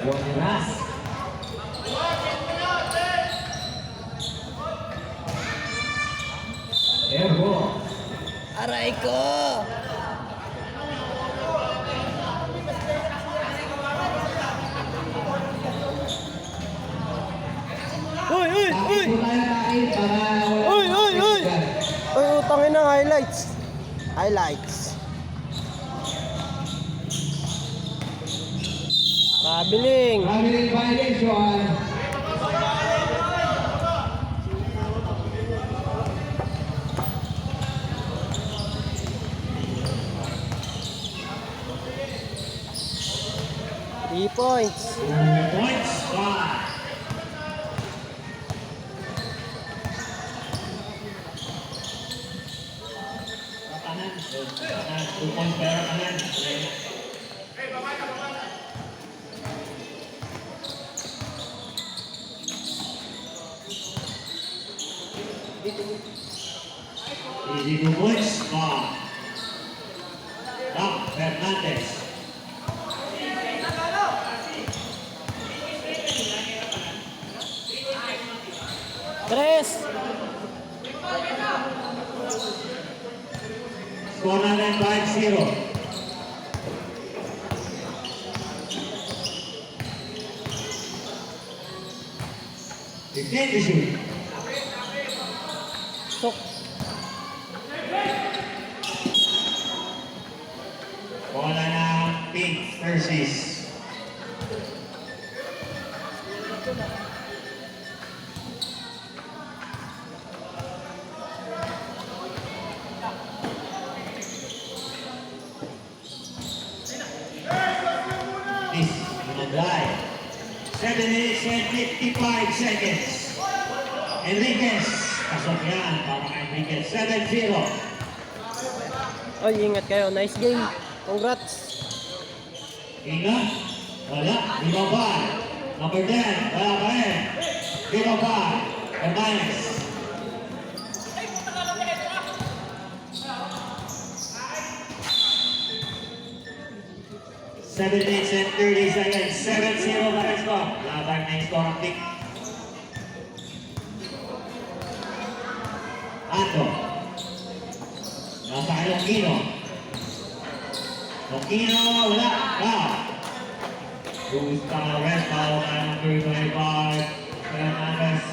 Buenas. Airball. Aray ko! Uy! Uy! Uy! Uy! Uy! Uy! Uy! Utangin ng highlights. Highlights. Pabiling. Pabiling violation. Three points. 2 points. 5. Kapanan. 2 points para kanan. Easy 2 points. 5. Fernandez. Tres. Score natin 5-0. To shoot. Sok. Bola ng Pink versus. This Magay. 7 minutes and 55 seconds. Enriquez. Pasok yan para kay Enriquez. 7-0. Ay, ingat kayo. Nice game. Congrats. Ingat. Wala. Lima ba? Number 10. Wala pa rin. Lima ba? Hermanes. Seven minutes and 30 seconds. 7-0 para score. Laban na yung score ang pick. Ato. Nasa kay Longino. Longino, wala. Foul. Who's gonna rest foul by number 25. Fernandez.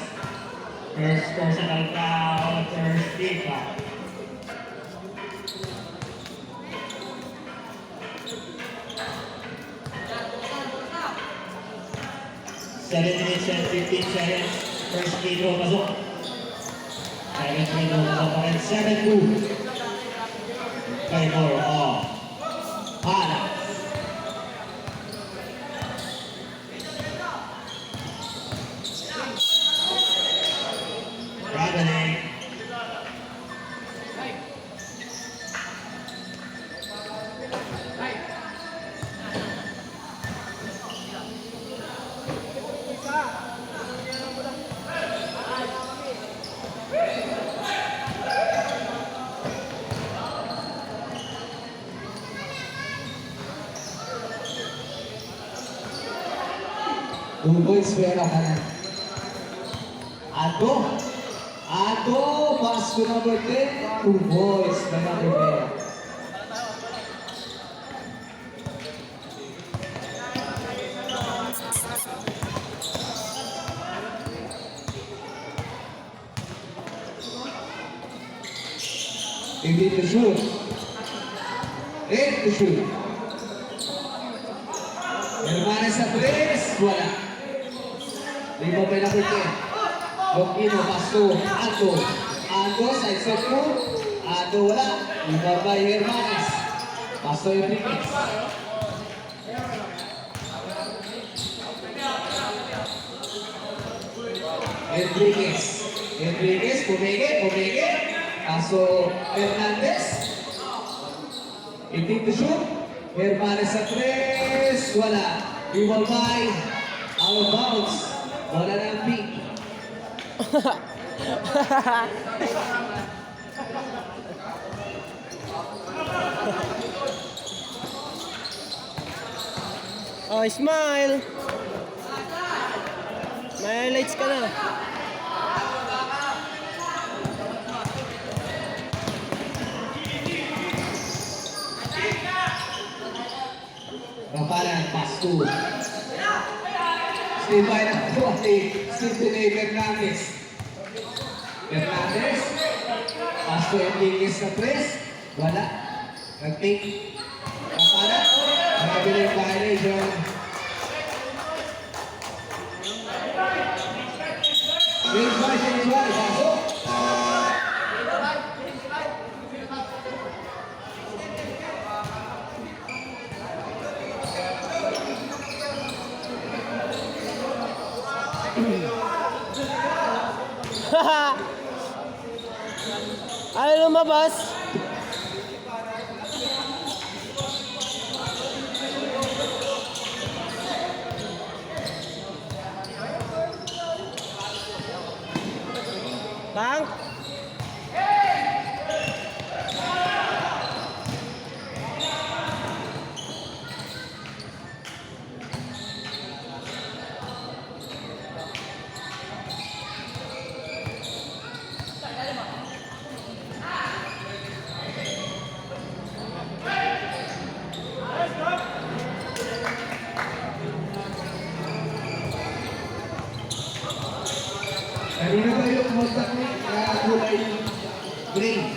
First personal foul. First team foul. Seven minutes and 15 seconds. First free throw pasok. Second free throw pasok pa rin. 7-2. Favor of Hala. Traveling. Tunggoy Sfera kanan. Ato. Pass to number 10. Tunggoy Sfera number 10. Hindi to shoot. To shoot. Hermanes sa 3. Wala. Lima pa yung number 10. Longino, pasto, Ando, side step mo. Ando, wala. Lima pa yung Hermanes. Pasto yung Enriquez. Enriquez, pumigit. Pasto, Fernandez. Hindi to shoot. Hermanes sa 3. Wala. Iwalbay. Out of bounds. Wala na ang pick. Oh, smile. May highlights ka na. Kapalan, pass to. Steve by na po si Steve Fernandez. Fernandez. Pass to Enriquez sa press. Wala. Nag-take. Kapalan. Nakabili yung violation. Change by. Pasok. Ayaw lumabas. Bang. Kanina ba yung contact ni kulay green?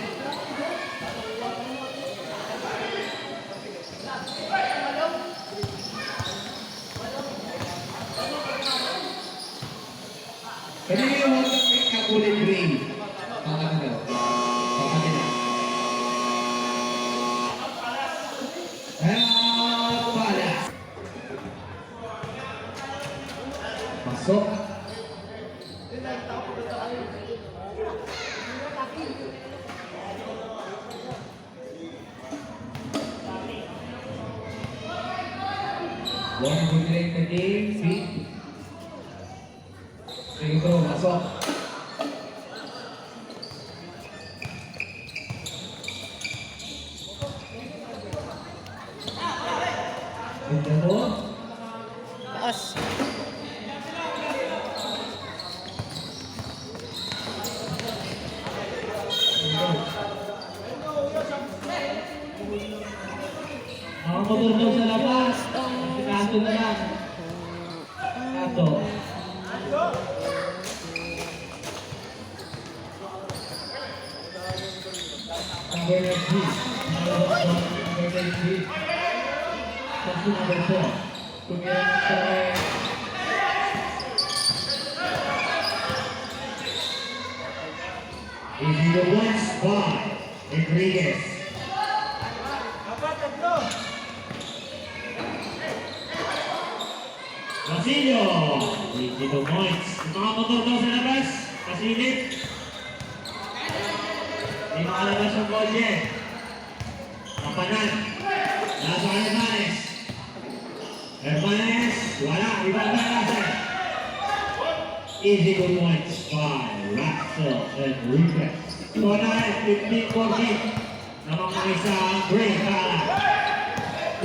Kanina yung contact ni kulay green? Mga ano daw? Kapatid na. Pala. Pasok. One to break the game, feet. Sige bro, masok. Ganda mo. Taas. Mga motor daw sa labas. Kanto na lang. Kanto. Number 3. Number 3. Pasok number 4. Tumira sa is the one spot. Rodriguez. Basilio, 22 points. Mga motor daw sa labas, kasilip. Hindi makalabas ang kotse. Kapanan. Nasa Hermanes. Hermanes, wala. Ibang nasa. Easy 2 points by Raxel and Rufus. So na 15-14. Namang mga isa ang break.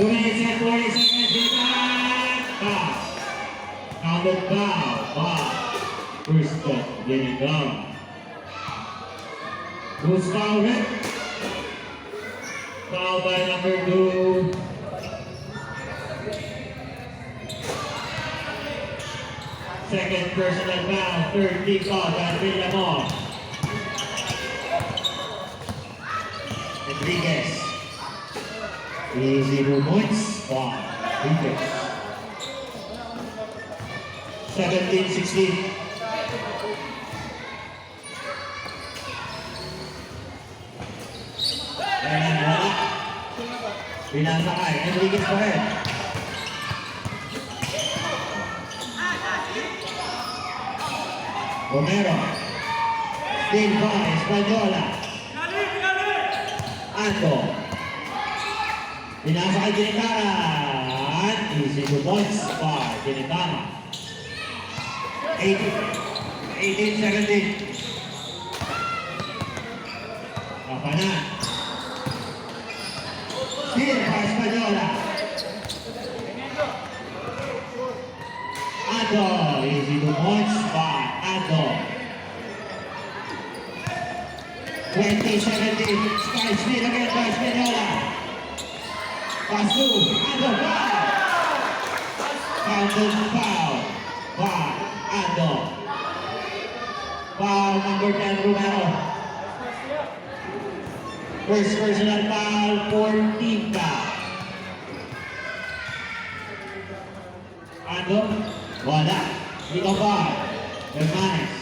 2 minutes and 20 seconds. Pass. Counted foul by Kristen Ginigam. Who's fouled it? Foul by number 2. Second personal foul, third team foul by Villamor. Rodriguez. Easy 2 points by Rodriguez. 17-16. And wala. Pinasakay. Enriquez pa rin. Romero. Steal by Española. Anto. Pinasakay Ginikaran. Easy 2 points by Ginikaran. 18-17. Kapanan. Steal by Española. Ando. Easy 2 points by Ando. 20-17. Sky speed again by Spinola. Pass to Ando. Counted foul by Ando. Foul number 10, Romero. First personal foul for Team Foul. Ando, wala. Ito ba? Hermanes.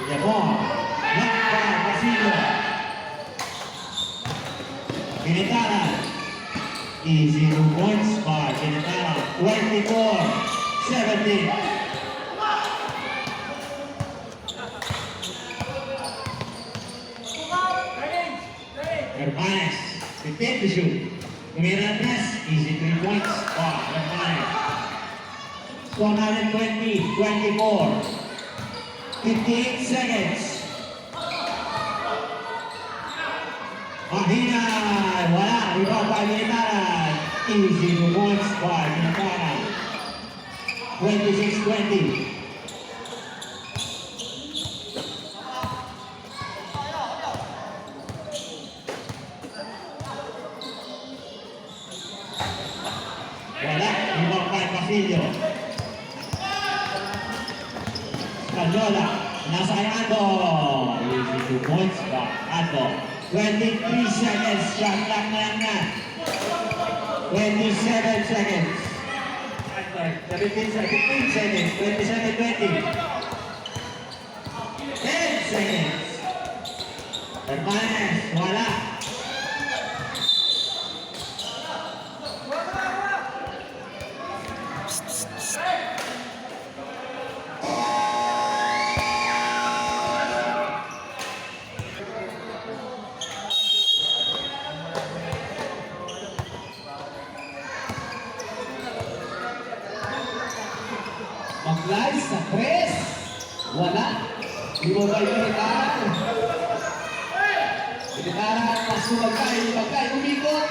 Ito mo. Nakpa, Casino. Pinitaran. Easy 2 points by Pinitaran. 24-17. Hermanes. 15 to shoot. Hernandez. Easy 3 points by Hermanes. 120-24. 58 seconds. Mahina, wala, rebound by Militaran. Easy 2 points by Militaran. 26-20. Wala, rebound by Pasillo. Canyola, nasa kay Ando. Easy 2 points by Ando. 23 seconds, shot clock na yan na. 27 seconds. 15 seconds, 27-20. 10 seconds. Hermanes, wala. Mag-live sa press. Wala. Ibo ba yung Militaran? Militaran, pas Bagay, umikot.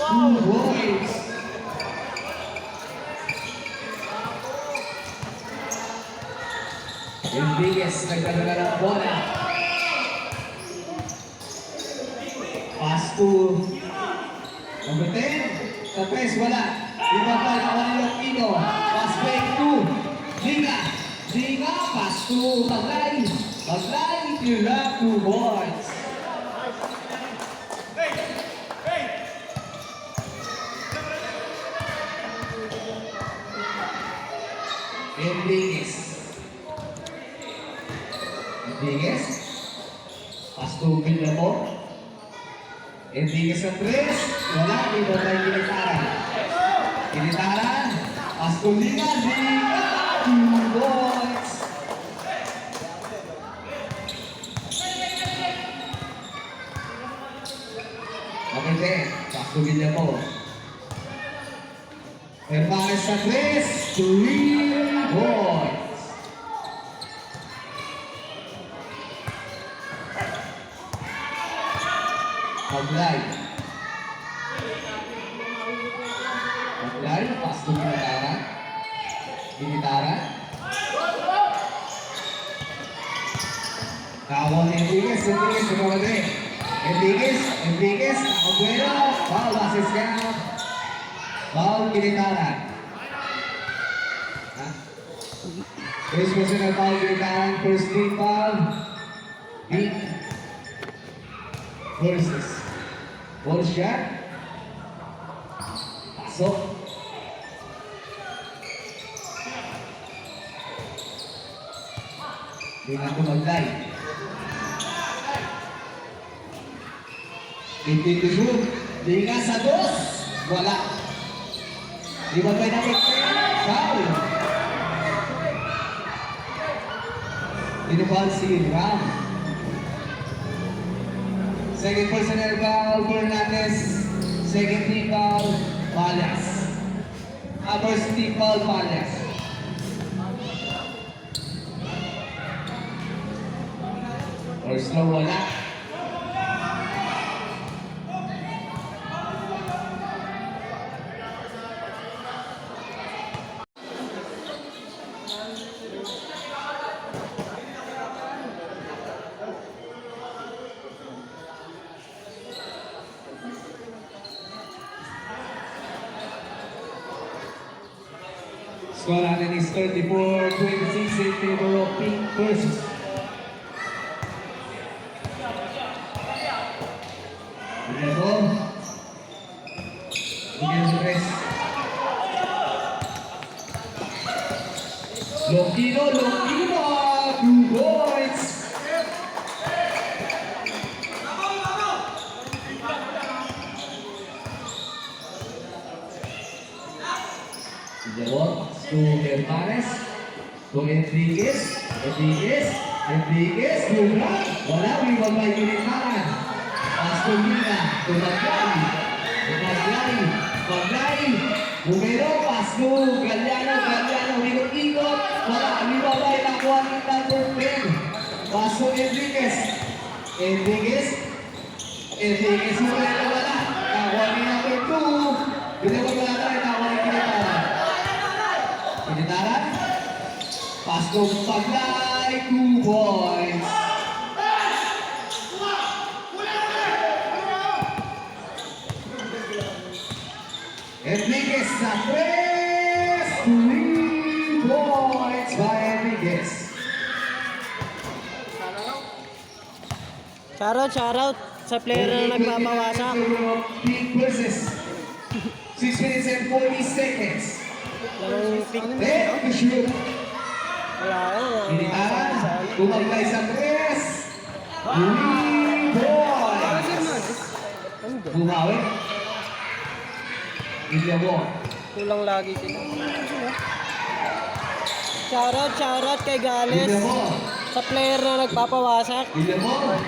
2 points. Enriquez, nagdadala ng bola. Pass to number 10. Sa press, wala. Iba pa yung Manilong Ino. Pass fake to Liga, pass to Maglay, you have 2 points. Enriquez, pass to Villamor. Enriquez sa 3, wala, iba tayo Militaran, pass to Liga, 2 points. Okay, pass to Villamor. Hermanes sa 3, 3 points. Maglay, pass to Militaran. Kawal Enriquez, Enriquez, Aguero, foul, assist count. Foul, Militaran. First personal foul, Militaran. First team foul. Beat. Versus. Ball shot. Pasok. Dengan Maglay. 15 to shoot. Liga sa 2. Wala. Iba pa na foul. Inibal si Ram. Second personal foul, Fernandez. Second team foul, Palas. First team foul, Palas. Or slow, wala. Score natin is 34-26 in favor of Pink versus. Ito. Bigyan sa press. Lokino, 2 points. Jabot to Hermanes, to Enriquez, Dubra, wala, wiwag by Ginitaran. Pass to Mina, to Maglay, Bumero, pass to Galiano, ikot, wala, wiwag by nakuha ng number 10. Pass to Enriquez, Bumero, wala, nakuha ng number 2. Binawag wala tayo, nakuha ng Ginitaran. Pinitaran, pass to Paglay, 2 points. Enriquez sa press, 3 points by Enriquez. Shoutout sa player na nagpapawasak. Pink versus 6 minutes and 40 seconds. Lamang pink. Then, to shoot. Wala yan. Pinitaran, tumaglay sa press, 3 points. Bumawi. Ilyabo. Kulang lagi sila. Shoutout kay Gales. Ilyabo. Sa player na nagpapawasak. Ilyabo.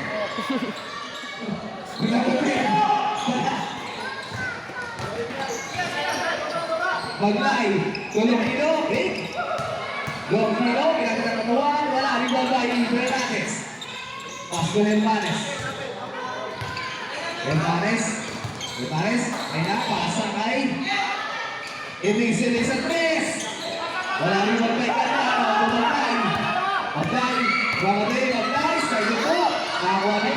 Maglay. Lokino. Big. Lokino. Pinagkakamuhan. Wala. Rebound by Fernandez. Pass to Hermanes. Ay napasa kay Emixel sa 3. Wala rin magbay ka na. Magbay. Sa iyo po. Nakakuha na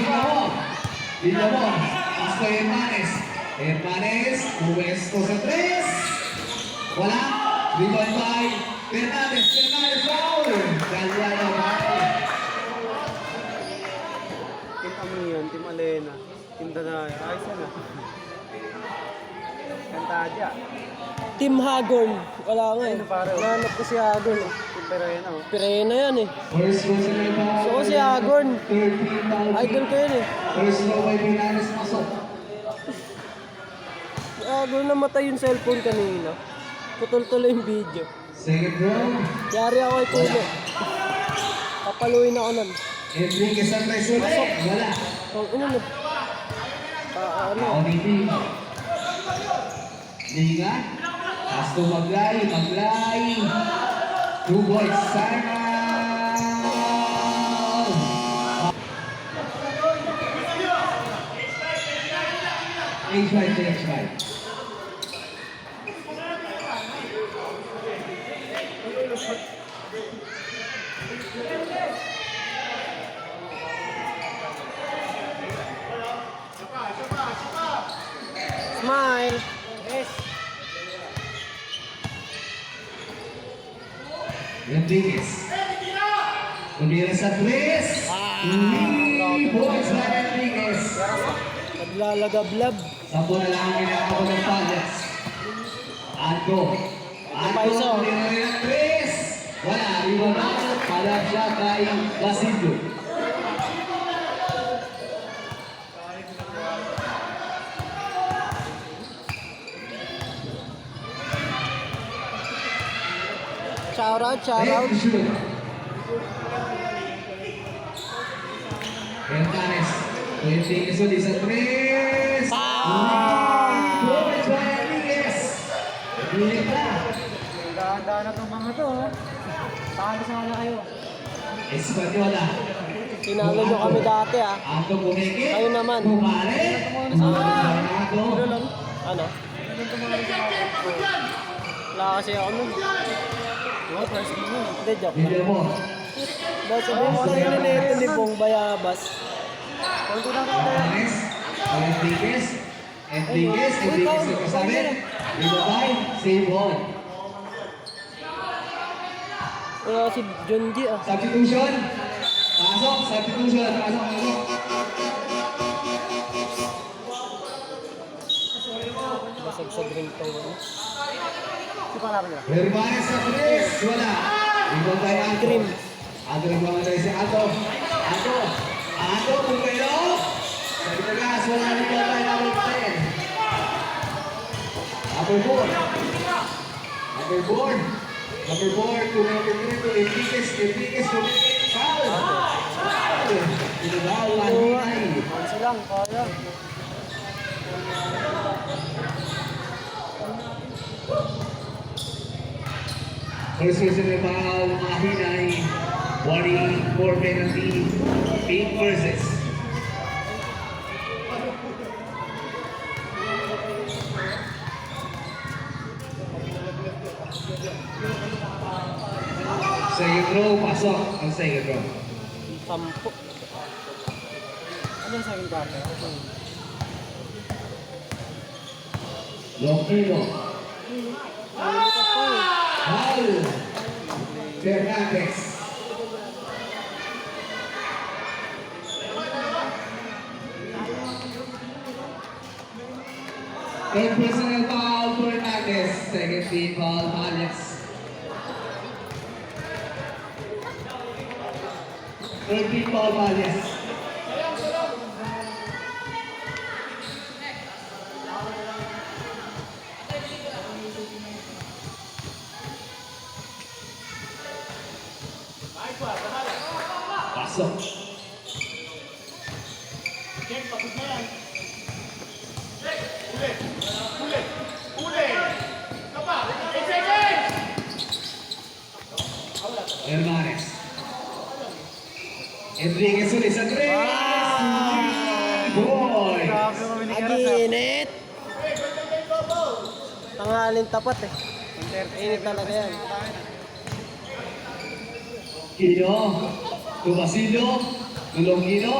Dinamo. Pass to Hermanes. Puwesto sa 3. Wala. Rebound by Fernandez foul. Galiano foul. Team Amiyon, Team Alena, Team Danay, ayos yan ah. Kantadya, Team Hagorn. Wala nga eh. Ano, pare? Nanap ko si Hagorn eh. Team Perena oh. Pirena yan eh. First personal foul. So si Hagorn. 13 foul. Idol ko yun eh. First low by Fernandez pasok. Si Hagorn namatay yung cellphone kanina. Putol-tuloy yung video. Second round. Yari ako kay Kulo. Papaluin ako nun. Enriquez ang press ulit. Wala. Kung ano na. Ano. Ako dito. Liga. Pass to Maglay. 2 points. Sana. 8-5. Smile. Enriquez. Tumira sa 3. 3 points by Enriquez. Naglalagablab. Sampo na lang ang ginagawa ng Palace. Adgo. Tumira rin ang 3. Wala. Iwan na. Palag siya kay Basilio. Shoutout. Hermanes. Enriquez ulit sa 3. Points by Enriquez. Ulit na. Dahan-dahan na itong mga to ha. Paano sana kayo? Espanyola. Tinalo nyo kami dati ah. Ato kumikit. Kayo naman. Kumare. Ato. Ano? Wala kasi ako nun. Hindi, joke lang. Video mo. Dahil sabihin mo kayo nito ni Bong Bayabas. Hermanes. Enriquez. Enriquez na kasabi. Ibabay. Save ball. Wala si John G ah. Substitution. Pasok, substitution. Pasok, pasok. Basag sa drink to. Hermanes sa Chris. Wala. Rebound tayo Ato. Grim. Ato rebound tayo si Ato. Ato. Ato, kung kayo. Sa itagas, wala rebound tayo number 10. Number 4. Number 4. Number 4 to number 3 to Enriquez. Enriquez to foul. Foul. Pinagaw, Lahinay. Kasi lang, kaya. First personal foul, Lahinay. 44 penalty. 8 versus. Second row, pasok ang second row. Sampo. Ano yung second quarter? Lonquino. Nalimutan pa eh. Foul. Fernandez. Third personal foul, Fernandez. Second team foul, Alex. Third team foul, Alex. Pasok. Hermanes. Enriquez ulit sa tres. Boy. Grabe kami ni Karas. Aginit! Tangalin tapat eh. Init talaga yan. Kino. Tumasilo. Longino.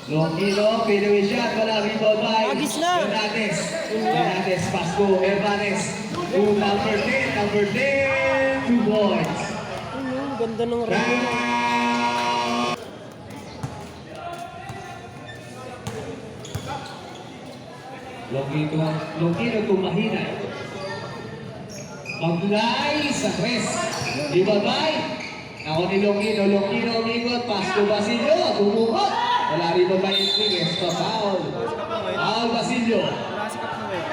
Longino. Pinawi shot. Wala. Rebound by. Agis na. Hernandez. Hernandez. Pass to Hermanes. To number 10. Number 10. 2 points. Ano, ganda ng run. Longino tumahinay. Maglay sa tres. Ibabay. Ako ni Longino. Longino umigot. Pass to Basilio. Tumukot. Wala rin ba Enriquez? Pa-foul. Foul Basilio. Nasikap na eh.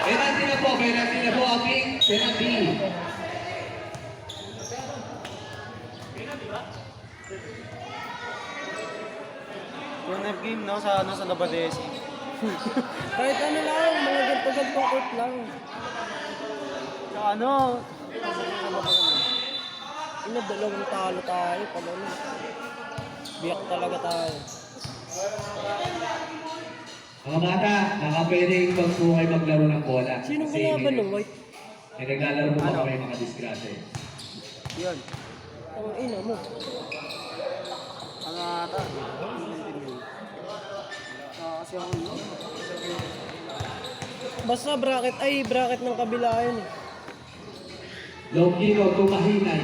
Penalty na po. Penalty na po. Aping. Penalty. Yung F game, no? Sa Labadesi. Kahit ano lang, mga ganto-gantong court lang. Sa ano? Ina, dalawang talo tayo pala ano. Biyak talaga tayo. Mga bata, nakapwedeng magsuhay maglaro ng bola. Sino Kasi kalaban ng white? may naglalaro mo pa kami mga disgrasya. Yun. Ang ina mo. Ang ata. Kasi ako yun. Basta bracket, ay bracket ng kabila yun eh. Longino tumahinay.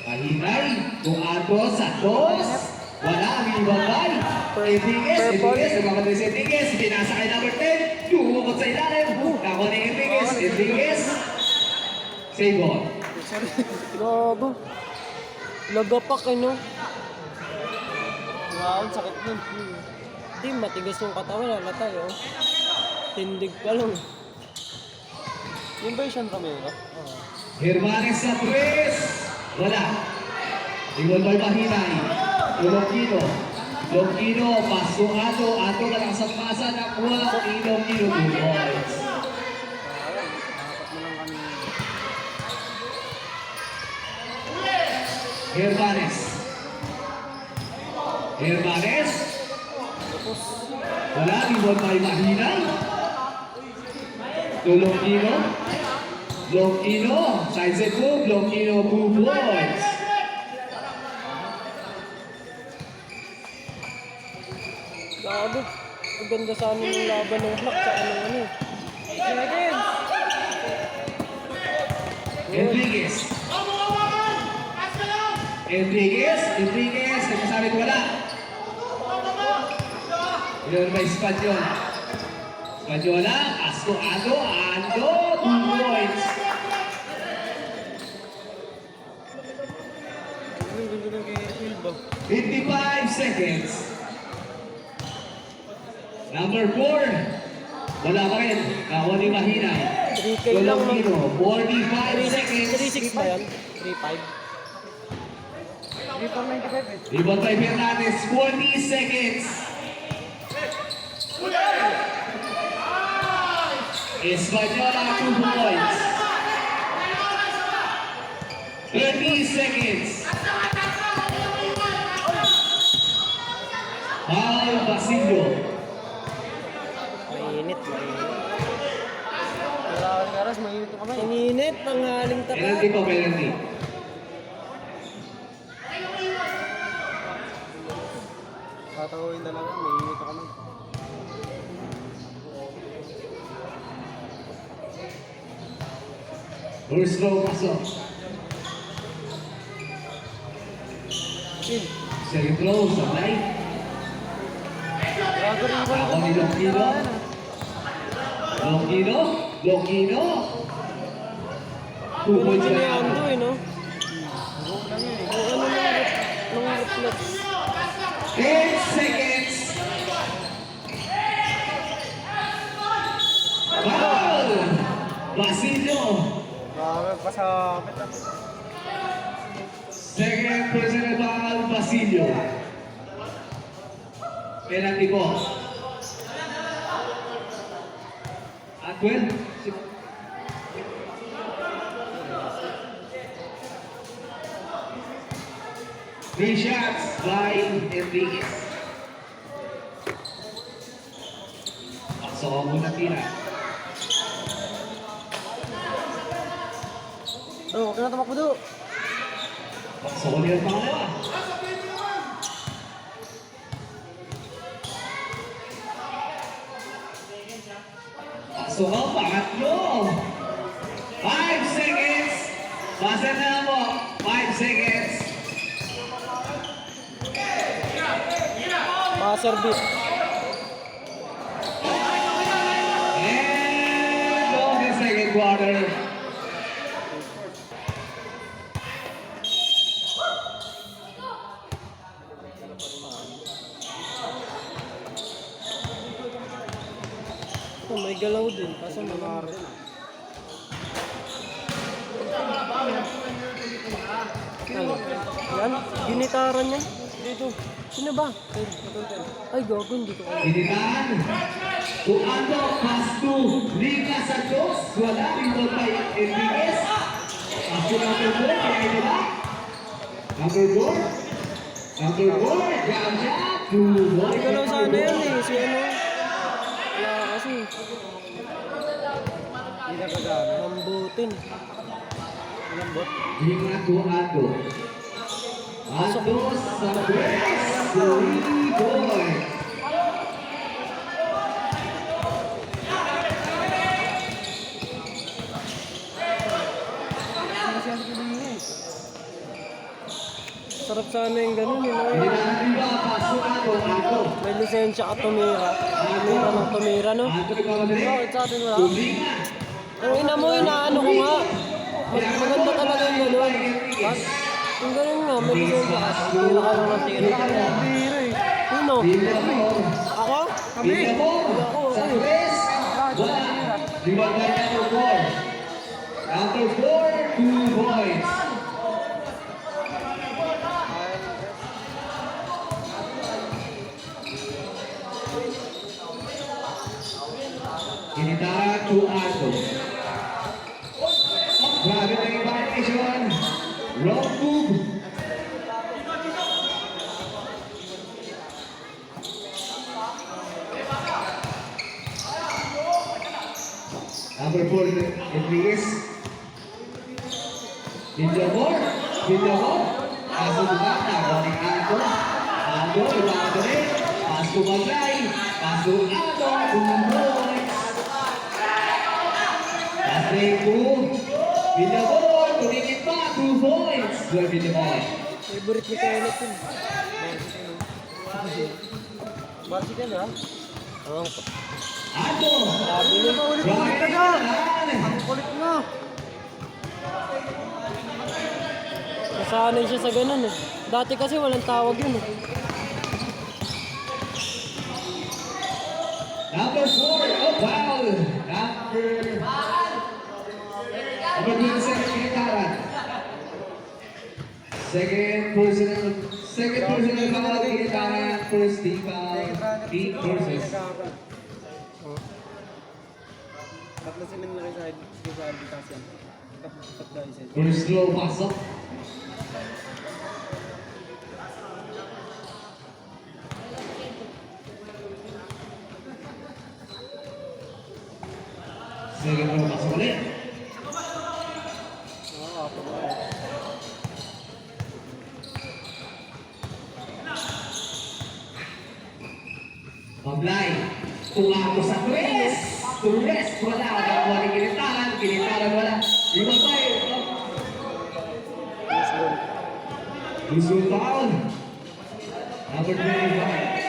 Mahinay. Tuato sa dos. Wala ang ibabay. Enriquez. Enriquez. Tumakot si Enriquez. Binasa kay number 10. Tumukot sa ilalim. Nako ni Enriquez. Enriquez. Save ball. Gago. Lagapak eh no. Wow, ang sakit nun. Di, matigas yung katawan, halatay oh. Tindig pa lang. Yung ba yung Sean Romero? Hermanes sa tres. Wala. Tingol by Mahinay. Longino. Longino. Paso Ato. Ato walang sampasa. Nakuha. Longino 2 points. Dapat mo lang kami. Hermanes. Hermanes. Wala. Tingol by Mahinay. Longino. Longino. Side set move. Longino 2 points. Gago. Ang ganda sana yung laban ng Hawk sa ano. Enriquez. Enriquez, nagsasabi ko wala. Yun ba Espanyol? Espanyola, Asko, Ando, 2 points. Ang ganda ng kay Silva. 55 seconds. Number 4. Wala pa rin. Kawan ni Mahinay. 3K lang, ma'am. Tolentino, 45 seconds. 3-6 ba yan? 3-5? 3.95 eh. Rebound by Fernandez, 40 seconds. Española, 2 points. 30 seconds. Paul Basilio. Mainit. Wala ka rin aras, mainit ko kamay. Ininit, panghaling tata. Penalty po, penalty. Tatawin talaga, mainit ko kamay. First row pasok. Sin. Second row, sabay. Grabe rin ko Ako ni Lonquino. Lonquino. 2 Pero points si by Leandro Ando. eh, no? Go lang yun eh. O ano nung reflex. 10 seconds. Foul! Basilio. Grabe, pasapit ah. Second personal foul, Basilio. Penalty po. At 12. 3 shots by Enriquez. Pasok mo na tira. Oh, huwag ka na tumakbo do. Pasok mo yung pangalawa. Pasok mo, pangatlo. 5 seconds. Basa na mo. 5 seconds. Passer beat. And on the second quarter. Oh, may galaw din. Kaso mga rin. Ano? Yan? Ginitaran niya? Dito. Sino ba? Ay, gago. Hindi ko alam. Initan. Tuando, pass to Liga Santos. Wala, rebound by Enriquez. Pass to number 4, kaya nila. Number 4. Number 4, jam shot. 2 May galaw sana yan eh. Si ano? Wala kasi. Hindi na kagana. Lambutin. Lambot. Liga Tuando. Ando sa press. 3 points. Sarap sana yung ganun eh. no? Initan riba, pass to Ando. May lisensya ka tumira. Tumira ng tumira, no? Ando nagmamadali. Oo, sa atin wala. Tulinga. Ang ina mo, inaano ko nga. Maganda talaga yung ganun. Yung ganun nga, may lisensya ka. Tumira ka lang ng tira. Biro eh. Sino? Villamor. Ako? Villamor. Ako, Sa ay. press. Wala. Rebound by number 4. Number 4, 2 points. Kinitara to Ando. Grabe na yung violation. Wrong move. Number 4, Enriquez. Villamor. Kaso diba, nabalik Ando. Ando, ibago rin. Paso Maglay. Paso Ando. 2 points. Pass break to Villamor. pa, 2 points. Grabe naman. Favorite ni Kenneth yun. Barsikan ha? Ewan ko. Ato. Sabi niya. Ulit ka na. Kulit na. Nasanay siya sa ganun eh. Dati kasi walang tawag yun eh. Number 4, oh foul. Number 27, Kinitaran. Second personal foul, Kinitaran. First team foul, team versus. Tatlo sila nilagay sa habilitasyon. Tapos dahil sa First slow pasok. Second slow pasok ulit. Pablay, tumako sa tres. Tres, wala. Nakuha ni Kinitaran. Kinitaran wala. Ibang tayo. Luzon foul. Number 25.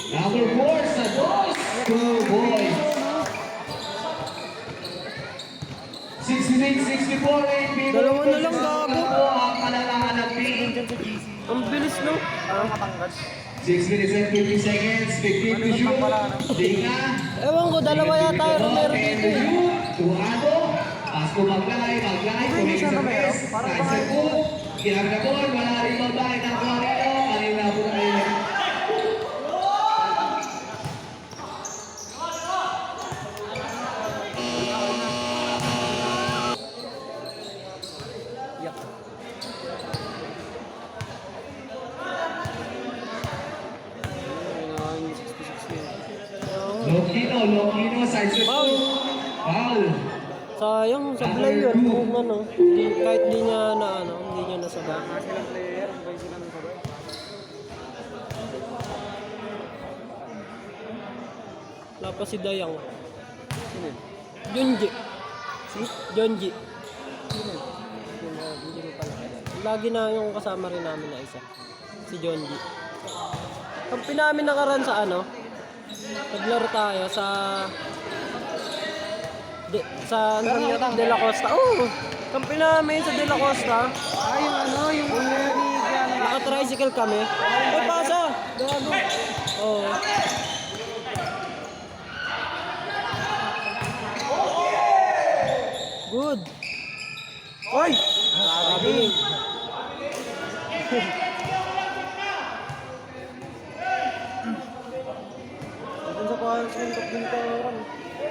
Number 4 sa dos. 2 boys. 68-64 and people. Dalawa na lang, gago. Ang kalalangan ng team. Ang bilis no? 6 minutes and 50 seconds. 15 to shoot. Tinga. Ewan ko, dalawa yata yung meron dito eh. Tuado. Pasko maglay. Tumingin sa press. Kaiser po. Kinagdapon. Wala rin babae. Nakuha rito. Kanina po na kayo. Lokino, side set po. Foul. Sayang, sablay yun. Kung ano, kahit di niya na ano, hindi niya nasabay. mga silang player, sabay sila ng sabay. Wala pa si Dayang. Sino yun? Junji. Si? Junji. Sino yun? Hindi mo pala. Lagi na yung kasama rin namin na isa. Si Junji. Kampi namin nakaraan sa ano, naglaro tayo sa De La Costa. Oh, kampi namin sa De La Costa. Yung ano, yung Naka-tricycle kami. Ay, pasa! Gago. Oh. Good. Oy! Sabi ni. Doon sa pahalos ng kapintaran.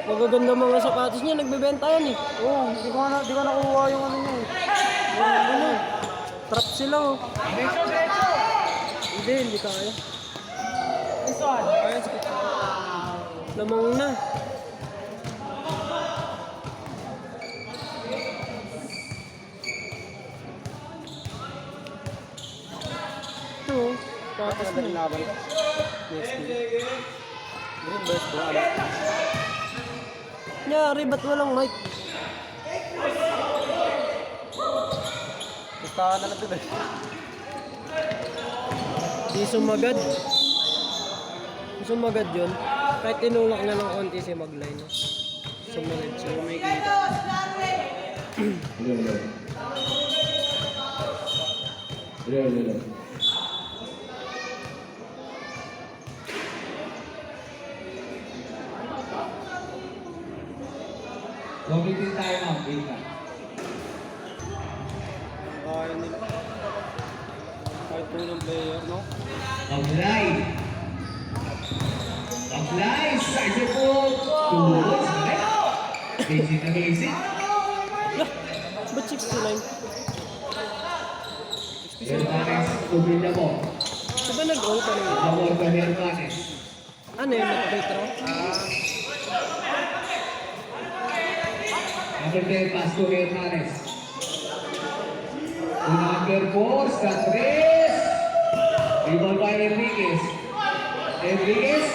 Magaganda mga sapatos niya, nagbebenta yan eh. Oo, di ko nakuha yung ano niya. Ano? Trap sila oh. Hindi kaya. Ayun, sige. Lamang na. Ito oh. Patas Maganda rin na. laban. Next game. Green best ko, ano? Nyari, ba't walang mic? Gustahan na lang ito eh. Di sumagad. Sumagad yun. Kahit tinulak na ng konti si Maglay no? Sumunod siya. May kita. Hello. Gamitin tayo ng bigla. Kaya nila. Kahit po ng player, no? Maglay. Kaiser po. Tulos. Basic na basic. Ba't 69? Hermanes, kumpil na po. Diba nag-all ka rin? Amor ka Hermanes. Ano yun? Nag-retro? Number 10, Pasco Hermanes. Number 4, sa 3. Rebound by Enriquez. Enriquez.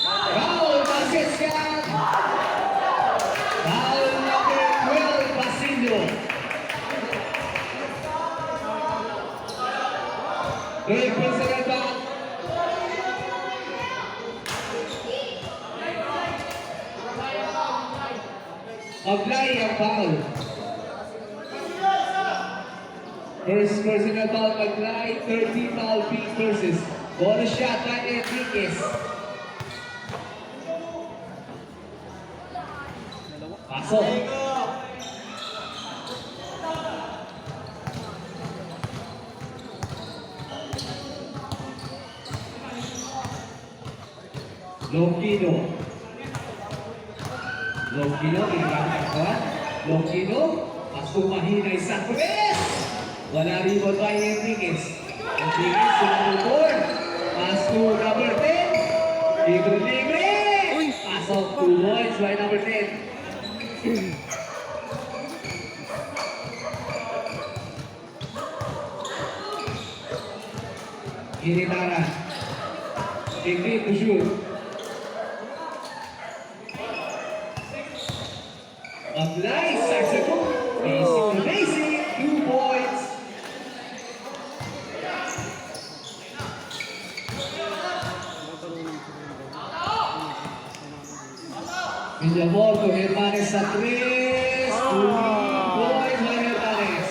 Foul, basket shot. Foul number 12, Basilio. Third personal foul. Apply ang foul. First personal foul, Apply. 30 foul piece versus bonus shot by Enriquez. Pasok. Longino. Longino, ginagawa ang kawan. Longino, pasok mahina isang press. Wala rebound by Enriquez. Enriquez to number 4. Pass to number 10. Libre. Pasok 2 points by number 10. Ginitara. Ingrid to shoot. Apply, Saxaco. Basic to basic. 2 points. Villamor to Hermanes sa 3. 2 points by Hermanes.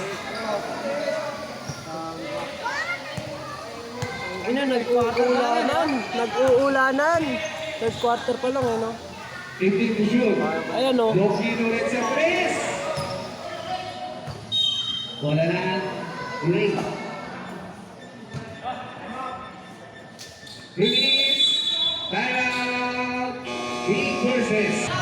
Ina, nag-uulanan. Nag-uulanan. Third quarter pa lang, eh, no? 15 to shoot. Ayan, no? Longino rin sa 3. Bola na. Break. Release. Time out. Big versus.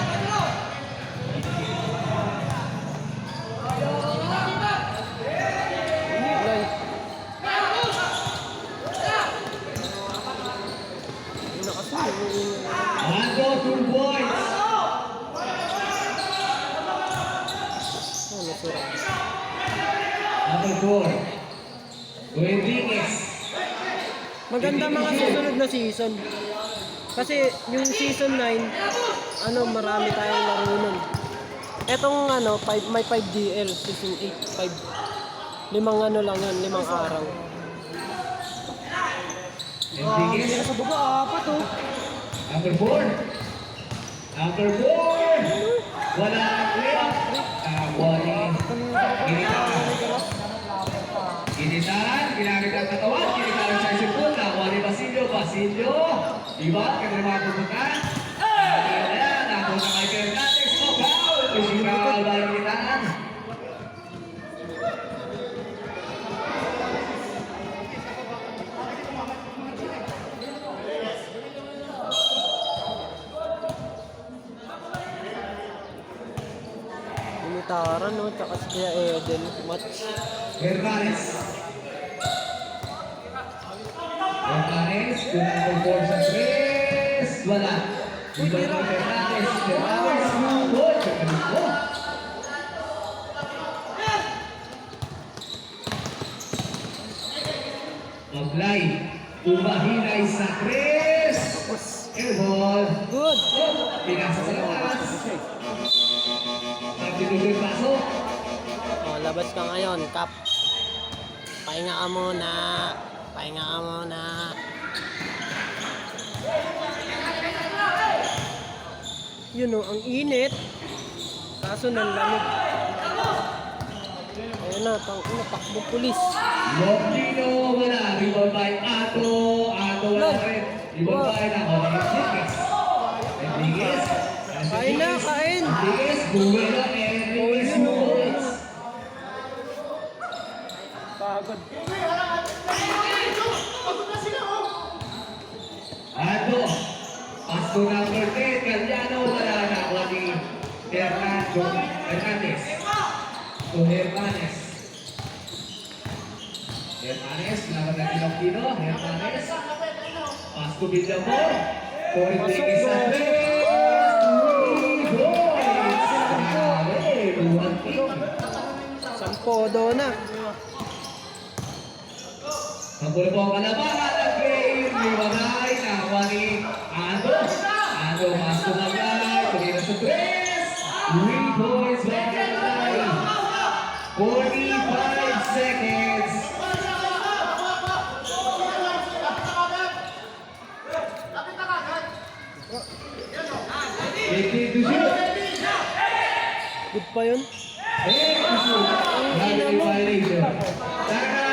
Ando 2 points. Number 4. Enriquez. Maganda mga susunod na season. Kasi yung season 9, marami tayong laro nun. Etong may 5 DL, season 8, 5. Limang lang yan, 5 araw. Enriquez. Sa baba, 4 oh. Number 4. Number 4. Wala ang layup. Warning. Ginitaran, ginamit ang katawan, ginitaran sa isip po, nakuha ni Basilio. Basilio, diba? Kaya mga pupunta. Ayan, nakuha na kay Fernandez. Foul! Physical by ginitaran. Ginitaran, no? Tsaka si Kuya Eden. Match. Hermanes. Hermanes, number 4 sa 3. Wala. Iba na Hermanes. Hermanes, good. Good. Apply. Umahinay sa 3. Airball. Good! Pinasa sa labas. Nagtituloy pasok. Oh, labas ka ngayon, Kap. Pahinga ka muna. Pahinga ka muna. Yun o, ang init. Kaso ng lamig. Ayun na, takbo pulis. Longino, wala. Rebound by Ato. Ato, wala rin. Rebound by na Enriquez. Enriquez. Kain na, kain! Enriquez, Buwelo, Enriquez, points. Pagod. Ato. Pass to number 10. Galliano, wala na. Wali. Hernandez. To Hermanes. Hermanes, laban natin ng Pino. Hermanes. Pass to Villamor. To Enriquez sa 3. Sampodo na. Puro po ang kalabahan ng game. Liwanay. Nakakuha ni Ando. Ando, mas tumagay. Tumira sa 3. 3 points by Liwanay. 45 seconds. Waiting to shoot. Good pa yun. Waiting to shoot. Gravity violation. Tara!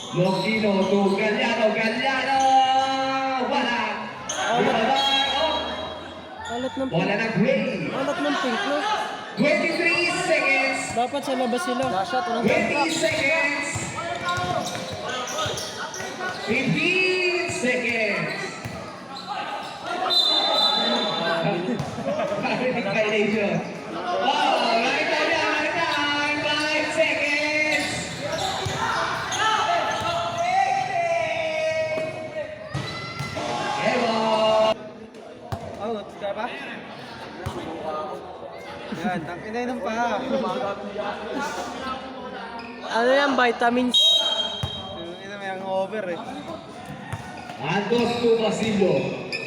Longino to Galliano. Galliano! Wala! Ibabay! Oh! Alat ng Wala pink. na Gray. Alat ng pink, no? 23 seconds. Dapat sa labas sila. 20 seconds. 15 seconds. Gravity violation. Oh, right time. 5 seconds. Evo. Out, kaya pa? Yan, tangkinay ng pa. Ano yan, vitamins? Ito may hangover eh. Andos to Basilio.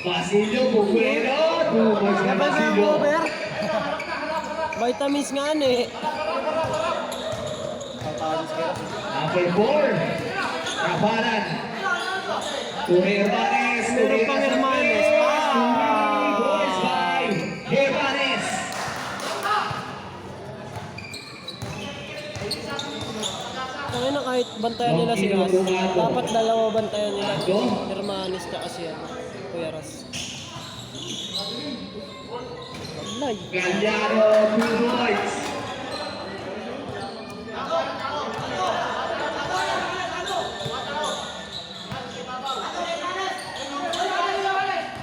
Basilio, Buguero. 2 points na Dapat na Basilio. over. Vitamins nga ano eh. Tatalis kayo. Number 4. Kapanan. To Hermanes. Meron pang Hermanes. Boys by Hermanes. Kaya na kahit bantayan nila si Ras, dapat dalawa bantayan nila. Hermanis ka kasi ano, Kuya Ras. Wablay. Galliano, 2 points.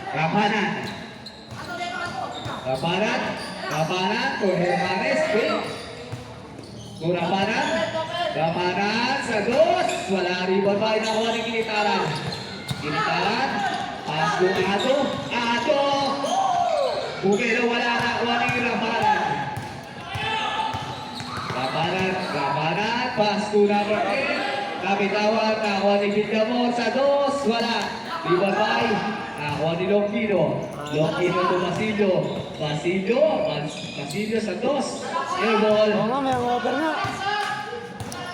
Kapanan. Kapanan. Kapanan. To Hermanes. Pink. To Kapanan. Kapanan sa 2. Wala rebound ba? Inakuha ni Kinitaran. Kinitaran. Pass to Ato. Ato. Bumelo wala na. Kuha ni Kapanan. Kapanan. Kapanan. Pass to number 8. Kapitawan. Nakuha ni Pindamon sa 2. Wala. Rebound ba? Nakuha ni Longino. Longino to Basilio. Basilio sa 2. Airball. Oo nga, may hangover nga.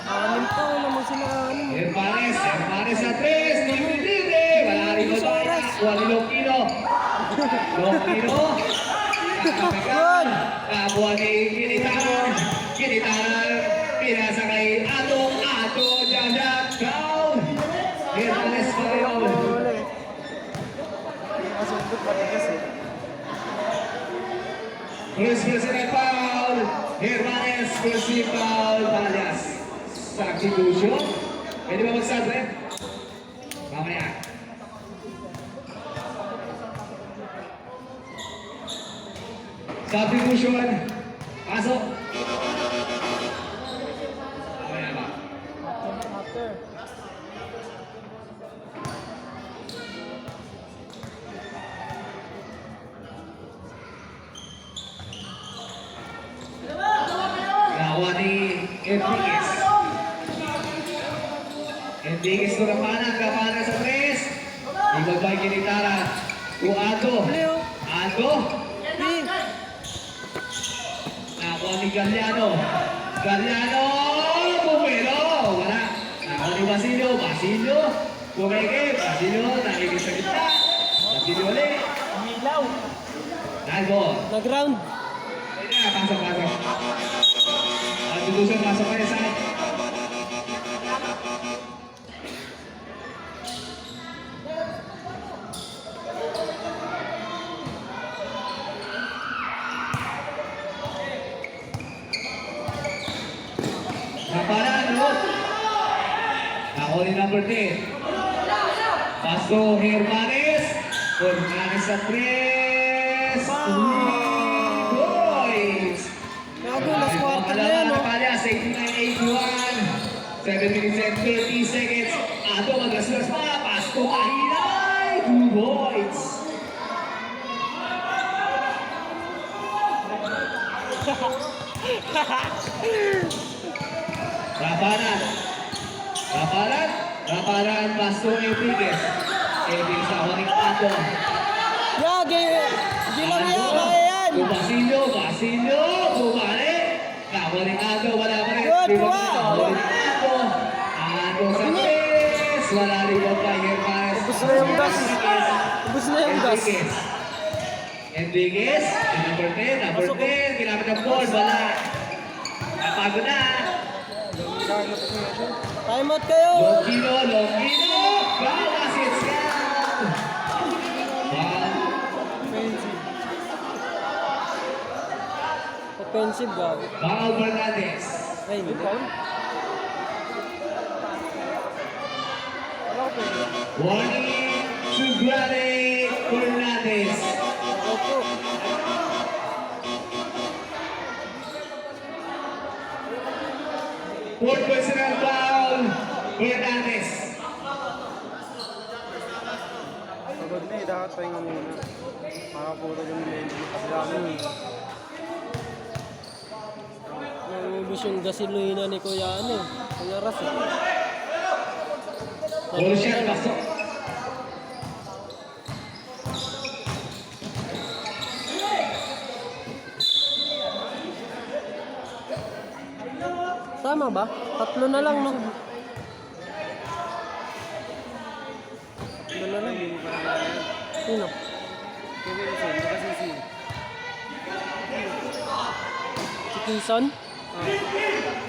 Anim pa, wala mo sila anim. Hermanes sa 3. Libre. Wala rin ba tayo. Nakuha ni Longino. Longino. Nakakagal. Nakuha ni Kinitaran. Kinitaran. Pinasa kay Ato. Ato. Jajan. Down. Hermanes pa rin. Uli. Masundot matigas eh. First personal foul. Hermanes. First foul. Palias. Substitution. Pwede ba mag-sabre? Mamaya. Substitution. Pasok. Mamaya ba? After. Nakuha ni Enriquez. Enriquez to Kapana sa 3. Ibabay Kinitara. To Ando. Leo. Ando. Pink. Nakuha ni Galliano. Galliano. Bumelo. Wala. Nakuha ni Basilio. Basilio. Kumeke. Basilio. Nakikita sa gitna. Basilio ulit. Milaw. Nalbo. Nag-round. Ayun na. Pasok. Substitution. Pasok kayo sa Kapanan, no? Ako ni number 10. Paso Hermanes. Hermanes sa 3. Boys! Gago, last quarter na yan, no? Palias, 89-81. 7 minutes and 30 seconds. Ato, maglaslas pa. Pasto Kahinay. 2 points. Raparan. Raparan, paso Enriquez. Enriquez sa Juaning Ato. Yagi! Hindi lang yan, kaya yan! Basilio, bumalik. Juaning Ato, wala pa rin. Good, Rebound wow. sa Juaning Ato. Ato sa tres. Wala rebound pa, Hermanes. Ubus na yung gas. Ubus na yung gas. Enriquez, number 10, ginamit ang ball, wala. Napago na. Time out kayo! Longino, foul, assist, foul. Offensive, gabi. Foul Fernandez. Ay, hindi. Warning to Granny Fernandez. Opo. Fourth personal foul, Fernandez. Pagod na eh, dapat pahinga muna. Makapuro yung lady. Kasi dami eh. Naubos yung gasolina ni Kuya ano. Kuya Ras eh. Ball shot, pasok. Tama ba? Tatlo na lang, no? Tatlo na lang. Sino? Kaya yung send, kasi si... Si Kison?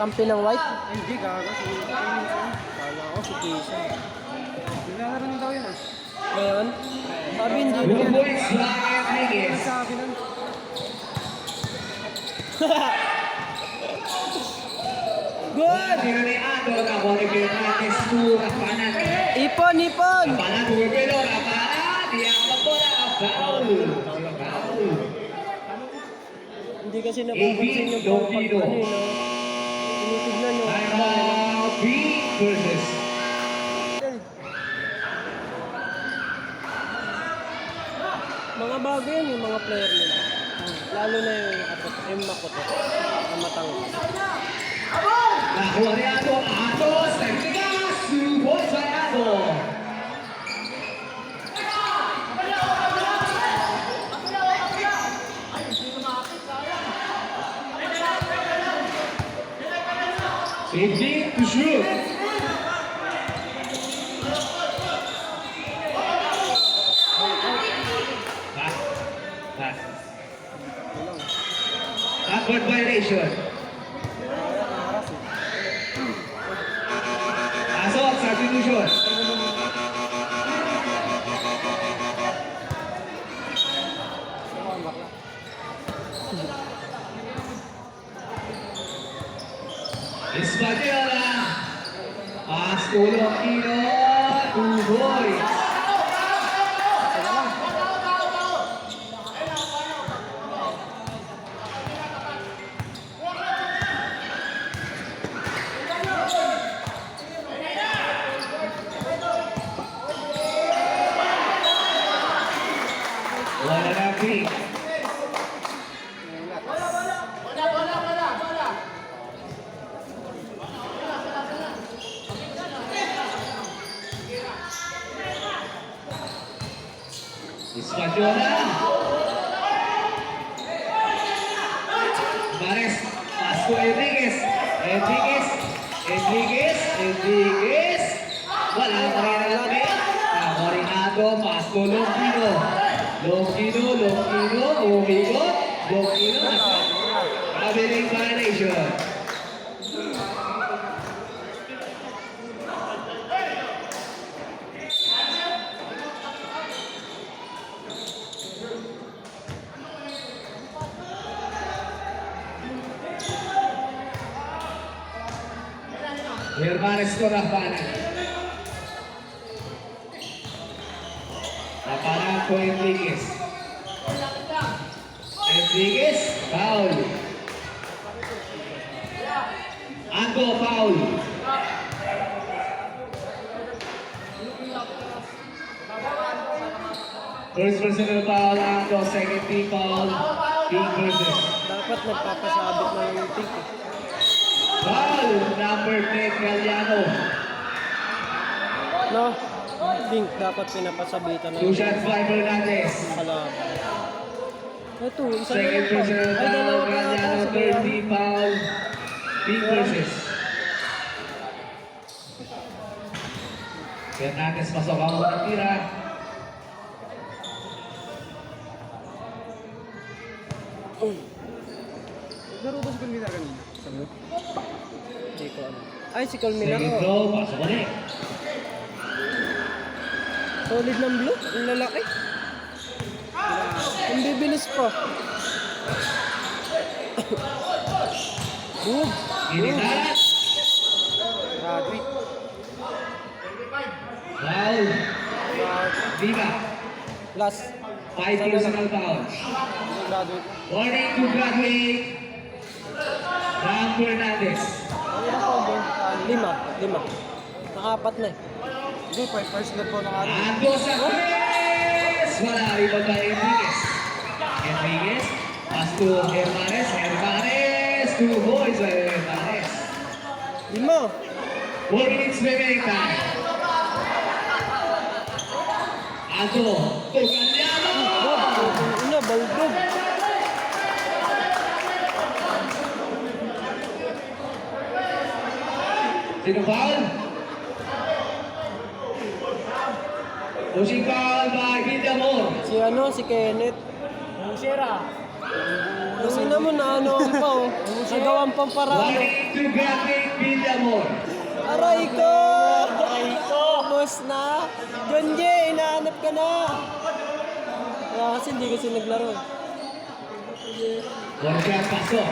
Kampi ng white? Ay, hindi, gago. Si... Kala ko si Kison. Naglalaro na daw yun ah. Ngayon? Sabi hindi Two mo. points, Enriquez. Sabi nun. Good! Tiro ni Ato, nakuha ni Fernandez to Rapanan. Ipon! Rapanan, bumipilo, Rapanan. Diyan ang bola, foul. Foul. Hindi kasi napapansin yung Longino. ano yun, no? Tinitignan yung Time out, B versus. mga bago yan yung mga player nila. Lalo na yung Makoto. Ang matangos. Nakuha ni Ato, step to gas. 2 points by Ato. Safety to shoot. Pass. Backward violation. Pasok, substitution. Espadilla. Pass to Longino. 2 points. Wala na pick. Espadilla. Mares, pass to Enriquez. Enriquez. Wala pa rin ang pick. Camorinado, pass to Longino. Longino, umigot. Longino, traveling violation. Hermanes to Rapanan. Rapanan to Enriquez. Foul. Ango, foul. First personal foul, Ango. Second team foul, Big versus. dapat nagpapasabit na yung pink eh. Foul, number 10, Galliano. No? Pink, dapat pinapasabitan na Two shots by Fernandez. kalaban. Ito, isa na Second lang pa. personal Ay, foul, dalawa pa ata. Galliano, Sige, third team foul. Pink versus. Fernandez pasok ang unang tira. Laro ba si Kulmina kanina? Sabi mo? Hindi ko alam. Ay, si Colmina Second ko. throw, pasok ulit. Solid ng blue. Ang lalaki. Ang bibilis pa. Boom. Ginitaran. Graduate. Foul. Viva. Last. 5 personal fouls. Graduate. Warning to graduate. Ram Fernandez. Ilang pa ba? 5. Nakapat na eh. Hindi, 5 first na po ng ano. Ando sa tres. Wala. Rebound by Enriquez. Enriquez. Pass to Hermanes. Hermanes. Two boys by Hermanes. 5. 4 minutes remaining time. Ando. To Galliano. Una, balbog. Sino foul? Pushing foul by Villamor. Si Kenneth. Kasi naman na ano ang pa oh. Nagawan pang paraan. Warning to graduate Villamor. Aray ko! Boss na! John J, hinahanap ka na! Kaya kasi hindi kasi naglaro. Borja pasok.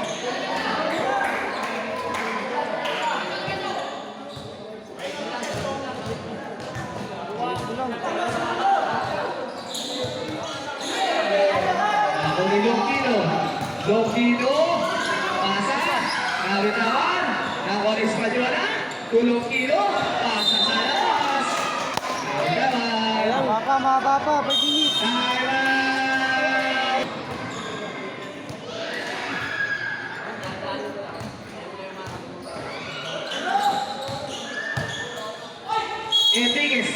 Ako ni Longkino. Longkino. Pasa. Nabitawan. Nakon Española. To Longkino. Pasa sa labas. Nabitawan. Mga papa, pag-init. Timeout. Enriquez.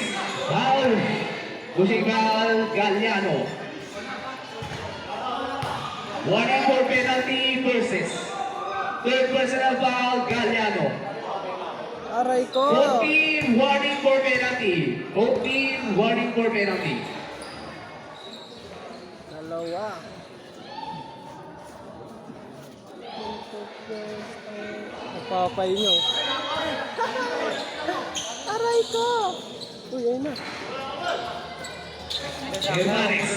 Foul. Pushing foul. Galliano. Warning for penalty versus. Third personal foul. Galliano. Aray ko! Both team warning for penalty. Both team warning for penalty. Dalawa. Napapay nyo. Aray ko! Uy, ayun na. Hermanes.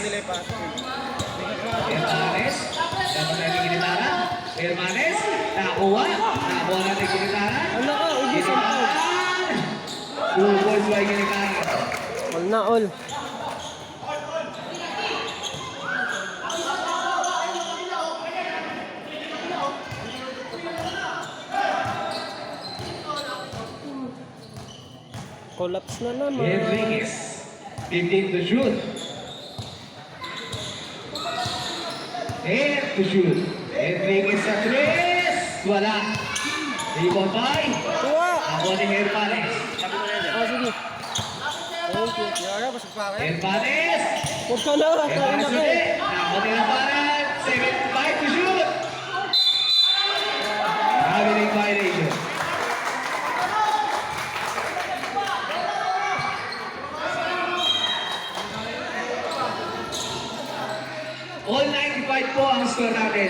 Hermanes. Dapat natin ginitaran. Hermanes. Nakuha. Nakuha natin ginitaran. Ano ka? Ubus ang tao. Ginitaran. Two points by ginitaran. All na all. Collapse na naman. Enriquez. 15 to shoot. 10 to shoot. Enriquez sa tres. Wala. Rebound by. Tuwa! Ako ni Hermanes. Ah, sige. Thank you. Yara, pasok pa kayo. Hermanes. Huwag ka na. Kain na Hermanes kayo. ulit. Ako ni Hermanes. 75 to shoot. Traveling violation. All 95 po ang score natin.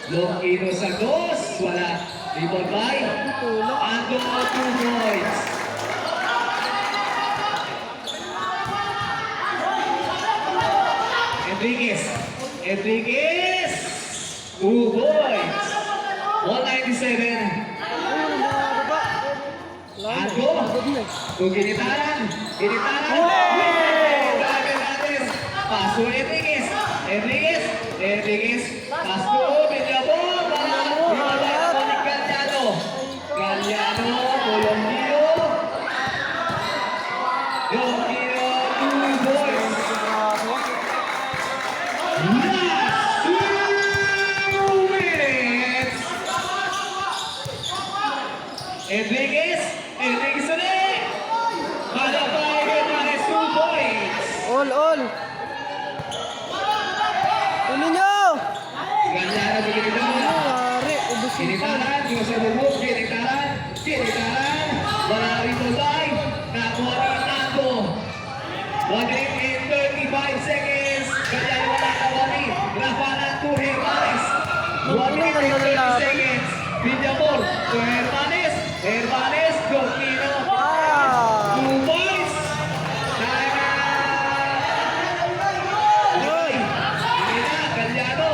Longkino sa dos. Wala. Rebound by. Ando 2 points. Enriquez. 2 points. 197. Ando. Ginitaran. Grabe. Paso Enriquez. Paso Villamor. Wala ako ni Galliano. Longkino. 2 points. Enriquez ulit! Malabay, Hermanes, 2 points! All. Tuloy nyo! Ganyana begitu Ano, daw. wari, ubusin ko. Kinitaran, di sa bubuk, kinitaran. Wala rito live. Nakuha ni Nando. 1 minute and 35 seconds. Kanya wala kawali. Rafanan to Hermanes. 1 minute and 30 seconds. Villamor to Hermanes. Hermanes, Jokino. Ah! 2 points. Hoy, hindi na, Galyano.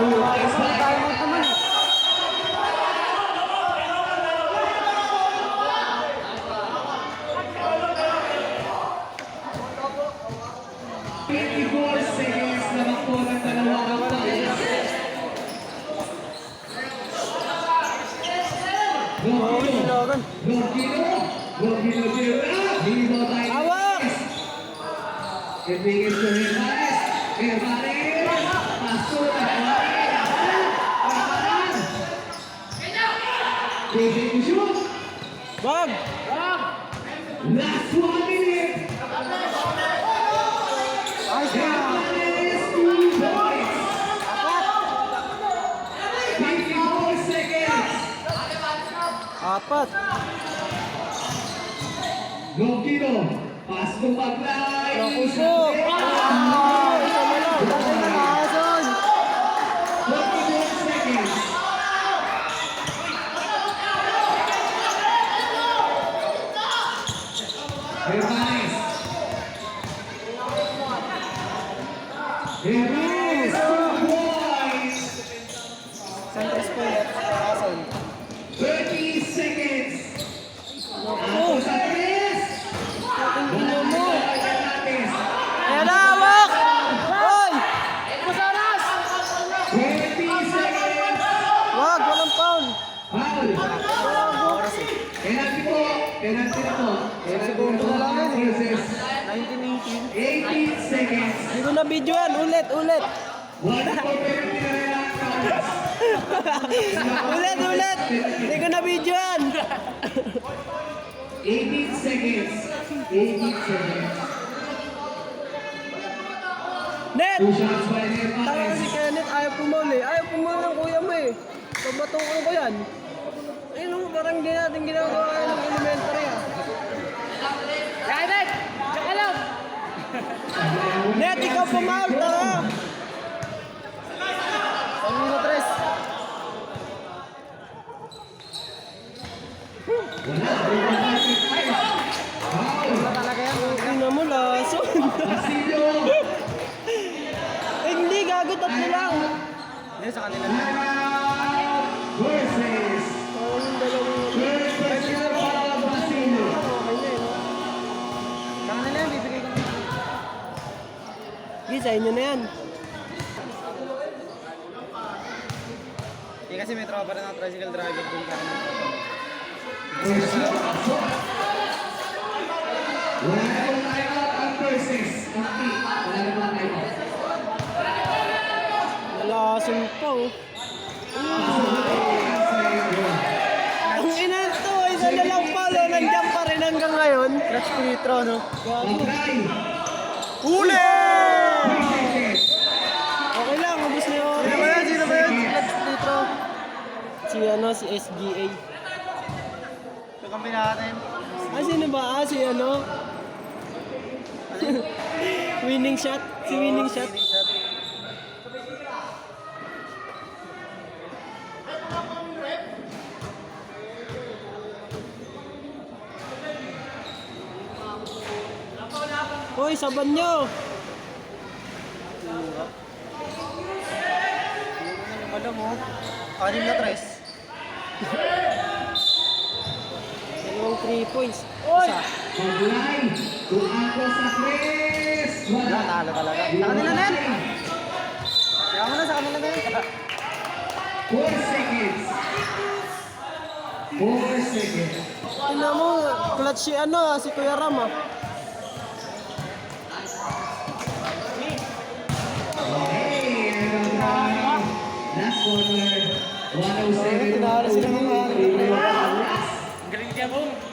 2 points Tayo back. mo naman. 24 seconds na magpo ng dalawang points. Oh, silagan. Gokino Gerard. Dito tayo. Awak! Enriquez to Hermanes. Hermanes. Pasok na Hermanes. David to shoot. Wag! Last 1 minute. Hermanes, 2 points. 54 seconds. Apat. Gokino. Pas to Maglay. Naku po. Ah, isa na lang. Dati na nakason. 44 seconds. Hermanes. Hermanes, 2 points. Santos po yan. Nakason. 30 seconds. Naku. Ako sa tres. Ating ino mo. Hermanes. Ayan na, hawak! Hoy! 20 seconds. Wag, walang foul. Foul. Penalty po. Penalty na po. Segundo na lang yan eh. Versus 19-18. 18 seconds. Hindi ko na video yan. Ulit. One for penalty na rin ang counts. Ulit. Hindi ko na video yan. 18 seconds. 18 seconds. Net! 2 shots by Tama Hermanes. si Kenneth, ayaw pumuli. Ayaw pumuli ng kuya mo eh. Pabatungan ko yan. Ayun mo, parang hindi natin ginagawa yan ng elementary ah. Kenneth! Tsaka lang! Net, ikaw pumaul, tara! Ano na, Tres? Wala talaga yan. Tingnan mo, lason. Basilio. Eh, hindi, gago, tatlo lang. Versus. Parang yung dalawang... Third question para Basilio. Okay na yun. Sige, sa inyo na yan. Hindi kasi may tropa rin ng tricycle driver dun sa amin. Question. Wala na pong timeout ang versus. Wala na pong timeout. Nalason pa oh. Ang ina to, isa na lang pala, nandiyan pa rin hanggang ngayon. Clutch free throw, no? Gago. Mag-try. Huli! 3 seconds. Okay lang, ubus na yun. Sino ba yan? Clutch free throw. Si SGA. Ito kami natin. Sino ba? Si winning shot. Si winning shot. Hoy, saban nyo! Alam mo, 6 na tres. Dalawang 3 points. Isa. Mag-line. Kung ako sa tres. Wala. Talo talaga. Sa kanila na yan. Kaya mo na sa kanila na yan. 4 seconds. 4 seconds. Tingnan mo, clutch si Kuya Ram ah. Okay, last corner. 107. Tinalo sila ng mga Galing niya, Bong.